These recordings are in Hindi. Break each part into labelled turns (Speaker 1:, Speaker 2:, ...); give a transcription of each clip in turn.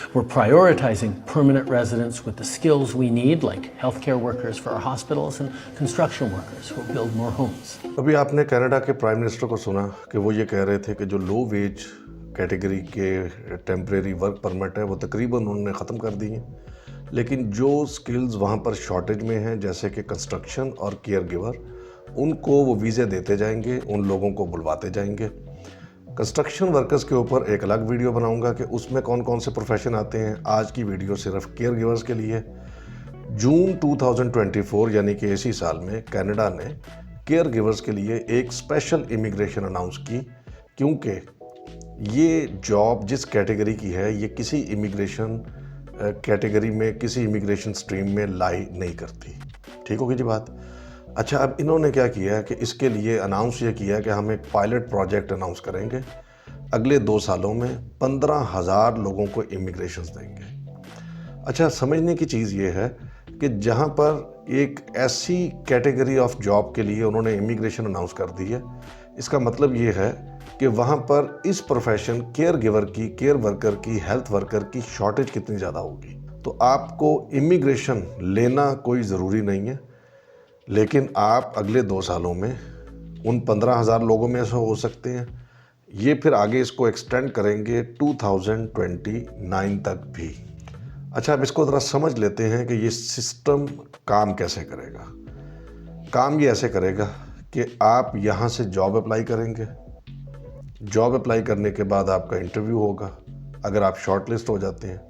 Speaker 1: We're prioritizing permanent residents with the skills we need, like healthcare workers for our hospitals and construction workers who will build more homes.
Speaker 2: अभी आपने कनाडा के प्राइम मिनिस्टर को सुना कि वो ये कह रहे थे कि जो लो वेज कैटेगरी के टेम्परेरी वर्क परमिट है वो तकरीबन उन्होंने ख़त्म कर दी हैं, लेकिन जो स्किल्स वहाँ पर शॉर्टेज में हैं जैसे कि कंस्ट्रक्शन और केयर गिवर, उनको वो वीज़े देते जाएंगे, उन लोगों को बुलवाते जाएंगे। कंस्ट्रक्शन वर्कर्स के ऊपर एक अलग वीडियो बनाऊंगा कि उसमें कौन कौन से प्रोफेशन आते हैं। आज की वीडियो सिर्फ केयर गिवर्स के लिए। जून 2024 यानी कि इसी साल में कनाडा ने केयर गिवर्स के लिए एक स्पेशल इमिग्रेशन अनाउंस की, क्योंकि ये जॉब जिस कैटेगरी की है ये किसी इमिग्रेशन कैटेगरी में, किसी इमिग्रेशन स्ट्रीम में लाई नहीं करती। ठीक होगी जी बात। अच्छा, अब इन्होंने क्या किया है कि इसके लिए अनाउंस ये किया कि हम एक पायलट प्रोजेक्ट अनाउंस करेंगे। अगले 2 सालों में 15,000 लोगों को इमिग्रेशन देंगे। अच्छा, समझने की चीज़ ये है कि जहाँ पर एक ऐसी कैटेगरी ऑफ जॉब के लिए उन्होंने इमिग्रेशन अनाउंस कर दी है, इसका मतलब ये है कि वहाँ पर इस प्रोफेशन केयर गिवर की, केयर वर्कर की, हेल्थ वर्कर की शॉर्टेज कितनी ज़्यादा होगी। तो आपको इमिग्रेशन लेना कोई ज़रूरी नहीं है, लेकिन आप अगले 2 सालों में उन 15,000 लोगों में से हो सकते हैं। ये फिर आगे इसको एक्सटेंड करेंगे 2029 तक भी। अच्छा, अब इसको ज़रा समझ लेते हैं कि ये सिस्टम काम कैसे करेगा। काम ये ऐसे करेगा कि आप यहाँ से जॉब अप्लाई करेंगे। जॉब अप्लाई करने के बाद आपका इंटरव्यू होगा। अगर आप शॉर्ट लिस्ट हो जाते हैं,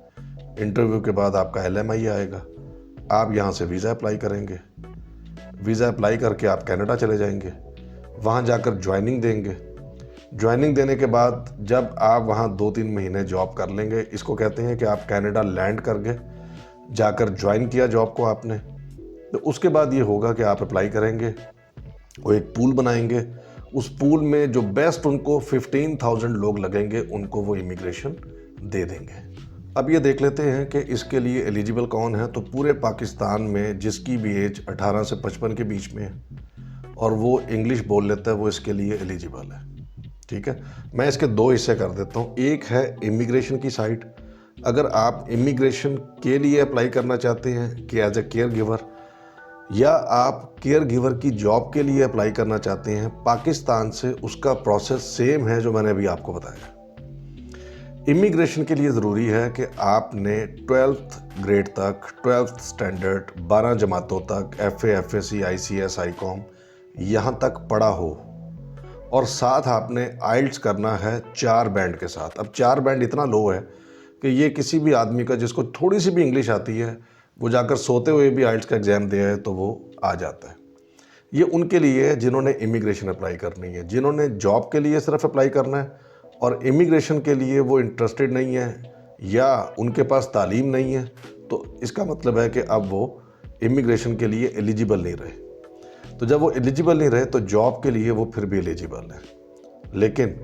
Speaker 2: इंटरव्यू के बाद आपका LMI आएगा। आप यहाँ से वीज़ा अप्लाई करेंगे। वीज़ा अप्लाई करके आप कनाडा चले जाएंगे, वहाँ जाकर ज्वाइनिंग देंगे। ज्वाइनिंग देने के बाद जब आप वहाँ 2-3 महीने जॉब कर लेंगे, इसको कहते हैं कि आप कनाडा लैंड कर गए, जाकर ज्वाइन किया जॉब को आपने। तो उसके बाद ये होगा कि आप अप्लाई करेंगे, वो एक पूल बनाएंगे। उस पूल में जो बेस्ट उनको 15,000 लोग लगेंगे, उनको वो इमिग्रेशन दे देंगे। अब ये देख लेते हैं कि इसके लिए एलिजिबल कौन है। तो पूरे पाकिस्तान में जिसकी भी एज 18 से 55 के बीच में है और वो इंग्लिश बोल लेता है, वो इसके लिए एलिजिबल है। ठीक है, मैं इसके 2 हिस्से कर देता हूँ। एक है इमिग्रेशन की साइड। अगर आप इमिग्रेशन के लिए अप्लाई करना चाहते हैं कि एज ए केयर गिवर, या आप केयर गिवर की जॉब के लिए अप्लाई करना चाहते हैं पाकिस्तान से, उसका प्रोसेस सेम है जो मैंने अभी आपको बताया। इमिग्रेशन के लिए ज़रूरी है कि आपने 12th ग्रेड तक, 12th स्टैंडर्ड, 12 जमातों तक FA, FSC, ICS, ICOM यहाँ तक पढ़ा हो, और साथ आपने IELTS करना है 4 बैंड के साथ। अब 4 बैंड इतना लो है कि ये किसी भी आदमी का जिसको थोड़ी सी भी इंग्लिश आती है, वो जाकर सोते हुए भी IELTS का एग्ज़ाम दिया है तो वो आ जाता है। ये उनके लिए है जिन्होंने इमिग्रेशन अप्लाई करनी है। जिन्होंने जॉब के लिए सिर्फ अप्लाई करना है और इमिग्रेशन के लिए वो इंटरेस्टेड नहीं है या उनके पास तालीम नहीं है, तो इसका मतलब है कि अब वो इमिग्रेशन के लिए एलिजिबल नहीं रहे। तो जब वो एलिजिबल नहीं रहे तो जॉब के लिए वो फिर भी एलिजिबल है। लेकिन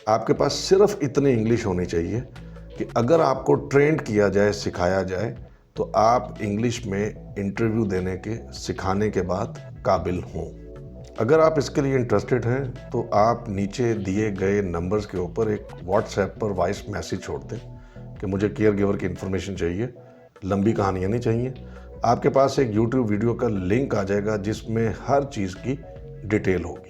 Speaker 2: आपके पास सिर्फ इतनी इंग्लिश होनी चाहिए कि अगर आपको ट्रेंड किया जाए, सिखाया जाए, तो आप इंग्लिश में इंटरव्यू देने के, सिखाने के बाद काबिल हों। अगर आप इसके लिए इंटरेस्टेड हैं तो आप नीचे दिए गए नंबर्स के ऊपर एक WhatsApp पर वॉइस मैसेज छोड़ दें कि मुझे केयर गिवर की इन्फॉर्मेशन चाहिए, लंबी कहानियाँ नहीं चाहिए। आपके पास एक YouTube वीडियो का लिंक आ जाएगा जिसमें हर चीज़ की डिटेल होगी।